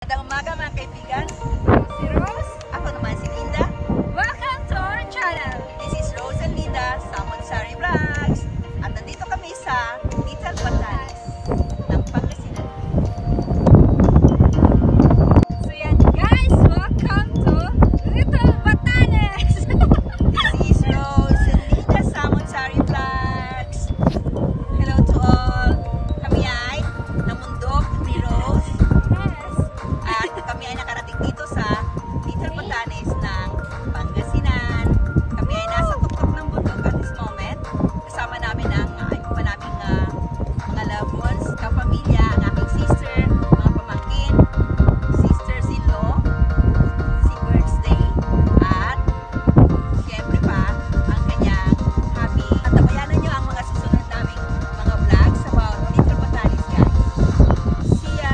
Magandang umaga mga kaibigan. Si Rose. Ako naman si Linda. Welcome to our channel. This is Rose and Linda, Samonsari Vlogs. At nandito kami sa Little Batanes ng Pangasinan. So yan guys, welcome to Little Batanes. This is Rose and Linda, Samonsari Vlogs. Hello to all. Kami ay namundok ni Rose. At kami ay nakarating dito sa Little Batanes ng Pangasinan. Kami ay nasa tuktok ng bundok at this moment. Kasama namin ang iba pa naming mga loved ones, kapamilya, ang aming sister, mga pamangkin, sisters-in-law, si birthday, at siyempre pa ang kanyang hubby. At tabayanan nyo ang mga susunod naming mga vlogs about Little Batanes, guys. See ya!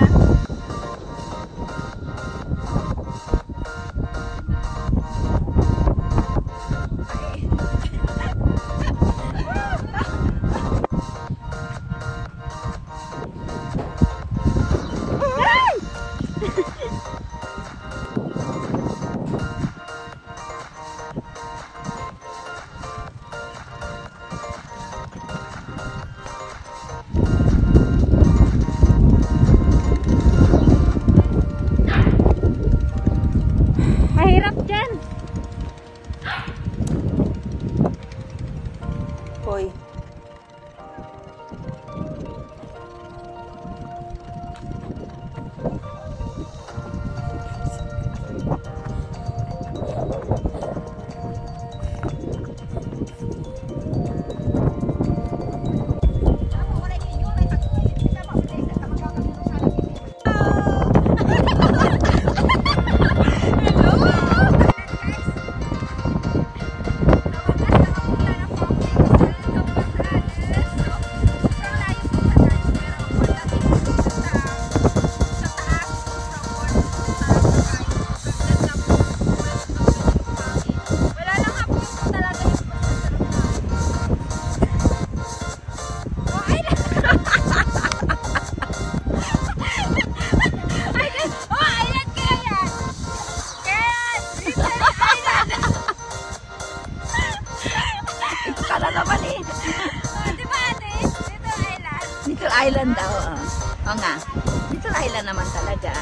Mahirap dyan. Hoy. Kala naman eh. Diba ate? Little Island. Little Island daw. Oo nga. Little Island naman talaga.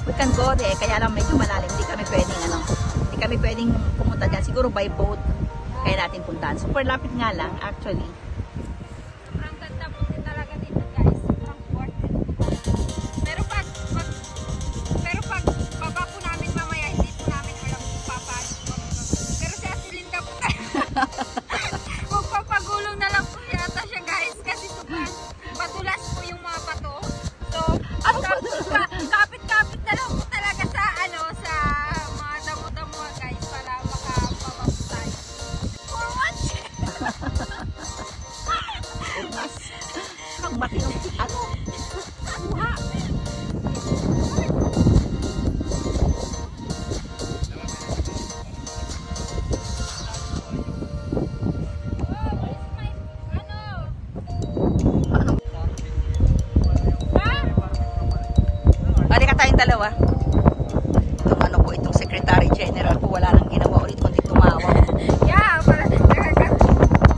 We can go there. Kaya lang medyo malalim. Hindi kami pwedeng pumunta dyan. Siguro by boat. Kaya natin puntahan. Super lapit nga lang actually. Sobrang ganda po din talaga dito guys. Sobrang worth it. Pero pag baba po namin mamaya, hindi po namin alam kung papasok po. Pero si Ate Linda po magpapagulong na lang po yata siya guys. Kasi sobrang madulas po yung mga bato. So, kapit-kapit na lang po talaga sa sa mga damo-damo guys para makapababa po tayo. For what? Ang matinong kuha. Halika tayong dalawa. Itong Secretary General ko wala nang ginawa ulit kundi tumawa. Yeah,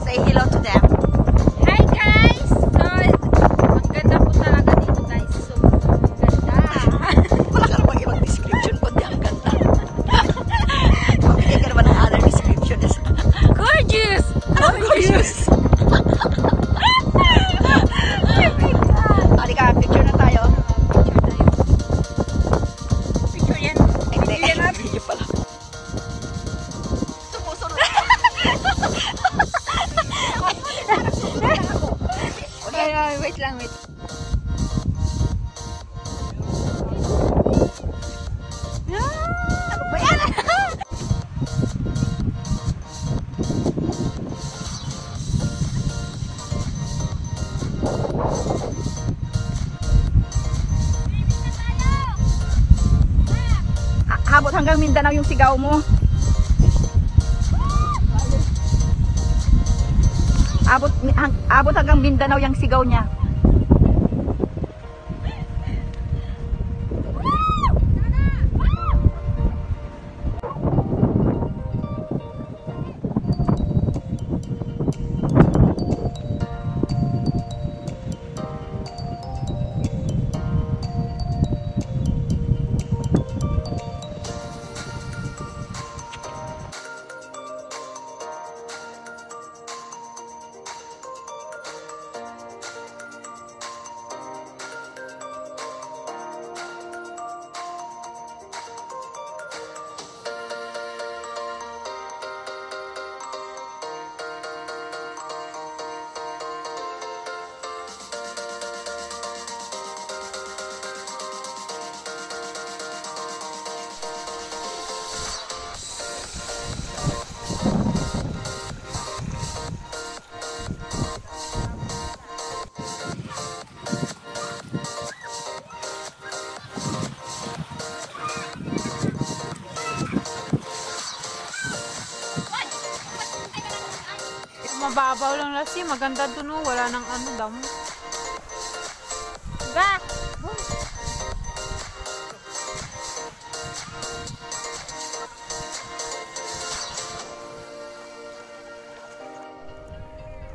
Say hello to them. hi guys! So, ang ganda po talaga dito guys. So, ganda. Wala ka namang ibang description kundi ang ganda. Mabigyan ka naman ng other description. Gorgeous! Gorgeous! Halika, picture na tayo. Picture yan. Hindi, Picture yan. video pala. Sumusunod. Okay, wait lang, wait. Ano ba yan? Habot hanggang Mindanao yung sigaw mo. Abot hanggang Mindanao yung sigaw niya. Mababaw lang lasi. Maganda dun oh. Wala nang ano damo. Ga!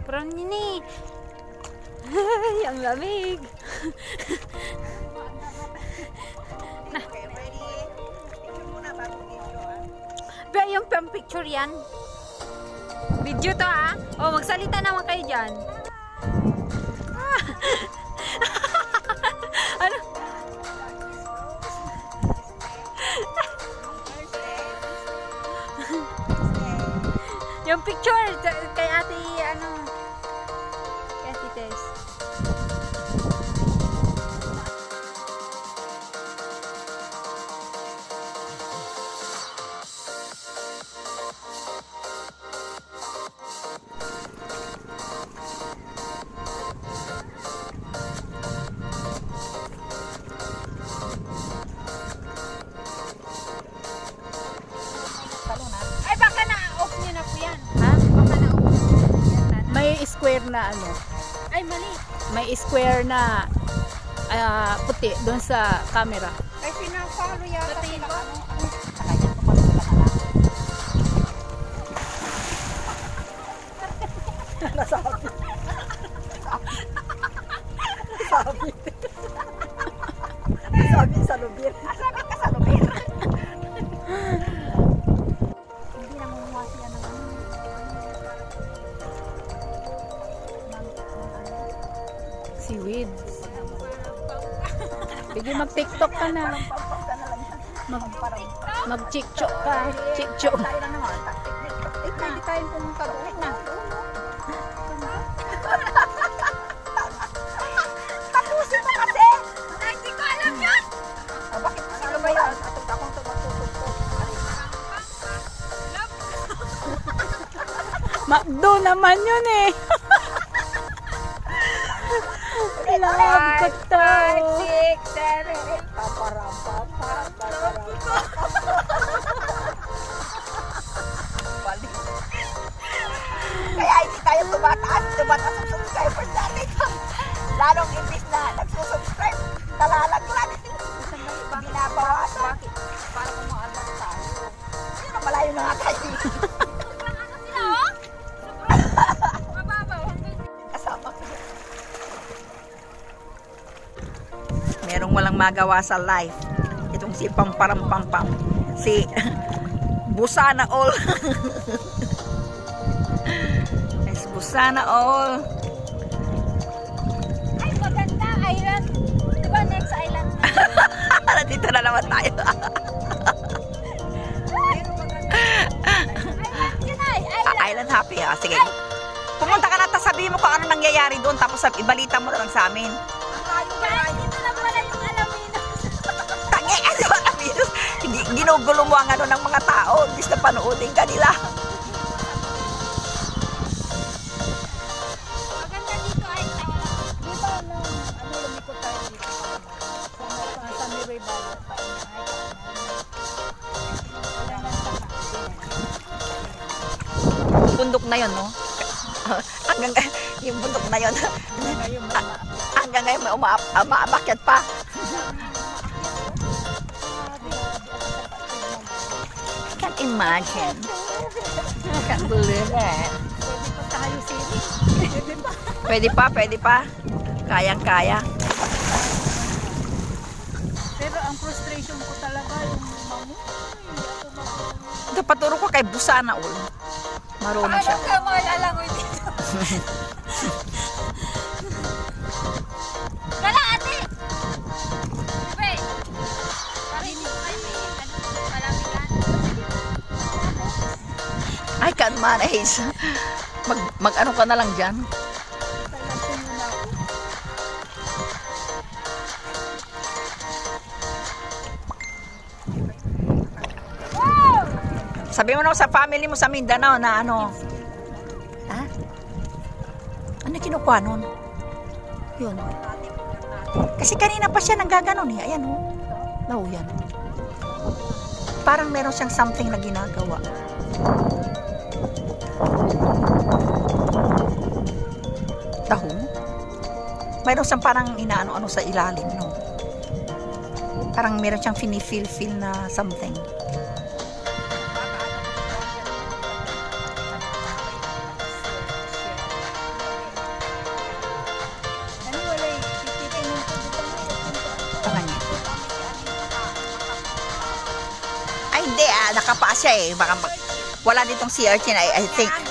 Parang nini. Ay, ang lamig. Okay, ready? Picture muna bago video, ah. Ba, yung picture yan. Video to ah. O, magsalita naman kayo dyan. Ano? Yung picture kay ate, ano, kay ate Tess. Ay, baka na-off nyo na po yan. Ha? Baka na-off nyo yan. May square na ano. Ay, mali. May square na puti doon sa camera. Ay, pinapalo yata sila. Sabi sa lubir. Sabi ka sa lubir. Hindi na mumuha siya ng ano. Seaweed. Sige, mag-tiktok ka na. Mag-chikchok ka. Chikchok. Tayo lang naman. Pwede tayong pumunta doon na. Tapusin mo kasi! Ay, hindi ko alam yun! Bakit sino ba yan? Atong akong tumagtutok. Makdo naman yun eh. Love ko to. 5, 6, 7, 8. Paparampa. Balik. Kaya hindi tayo tumataas ang subscribers natin. Lalong imbis na nagsusubscribe, nalalaglag. Binabawasan. Bakit? Para kumaadap tayo. Yun ang malayo na nga tayo. Kasama ko. Merong walang magawa sa life. Itong si Pamparampampam. Si Busana All. Yes, Busana All. Ay, maganda. Island. Diba next island? Dito na naman tayo. Island happy ah. Sige. Pumunta ka na tapos sabihin mo kung ano nangyayari doon tapos ibalita mo na lang sa amin. Guys, dito lang pala yung Alaminos. Tangi, ano ang Alaminos? Ginugulo mo ang ano ng mga tao. Imbis na panoodin kanila. Maganda dito ay tayo. Dito ano lumikot tayo dito. Sa Miray Bago. Bundok na yon, no? Hanggang yung bundok na yon. Hanggang ngayon may umaakyat pa. Can't imagine. Can't believe it. Pwede pa. Kayang-kaya. Pero ang frustration ko talaga yung mamu. Dapat turo ko kay Busana All. Marunong siya. Ka mo lalangoy dito. Kala ate. Wait. Parinig ko kayo may ano, palamigan. I can't manage. Mag ano ka na lang dyan. Sabi mo naman sa family mo sa Mindanao na ano. Ha? Ano kinukuha nun? Yun. Kasi kanina pa siya nanggaganon eh. Ayan oh. No, yan. Parang meron siyang something na ginagawa. Dahon. Mayroon siyang parang inaano-ano sa ilalim, no? Parang meron siyang feel na something. Ano wala eh. Titingin ko dito na Tama niya. Ay, hindi nakapa siya eh. Baka wala ditong sea urchin, I think.